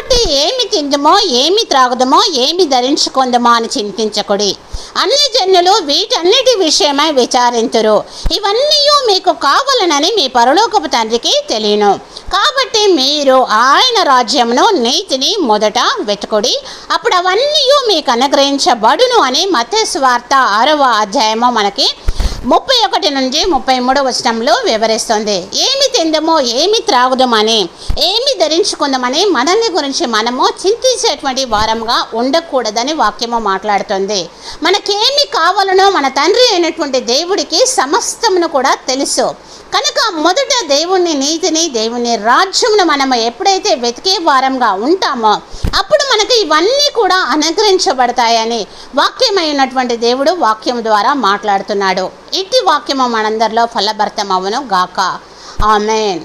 కాబట్టి ఏమి తిందుమో, ఏమి త్రాగుదమో, ఏమి ధరించుకుందమో అని చింతించకుడి. అన్ని జనులు వీటన్నిటి విషయమై విచారింతురు. ఇవన్నీ మీకు కావాలనని మీ పరలోకపు తండ్రికి తెలియను. కాబట్టి మీరు ఆయన రాజ్యమును, నీతిని మొదట వెతుకుడి, అప్పుడు అవన్నీ మీకు అనుగ్రహించబడును అని మత్తయి సువార్త 6వ అధ్యాయము మనకి 31 నుంచి 33 వచనంలో వివరిస్తుంది. ఏమి తిందమో, ఏమి త్రాగుదమని, ఏమి ధరించుకుందామని మనల్ని గురించి మనము చింతించేటువంటి వారంగా ఉండకూడదని వాక్యము మాట్లాడుతుంది. మనకేమి కావాలనో మన తండ్రి అయినటువంటి దేవుడికి సమస్తమును కూడా తెలుసు. కనుక మొదట దేవుని నీతిని, దేవుని రాజ్యమును మనము ఎప్పుడైతే వెతికే వారంగా ఉంటామో అప్పుడు మనకు ఇవన్నీ కూడా అనుగ్రహించబడతాయని వాక్యమైనటువంటి దేవుడు వాక్యం ద్వారా మాట్లాడుతున్నాడు. ఇట్టి వాక్యము మనందరిలో ఫలభరితమవును గాక. ఆమేన్.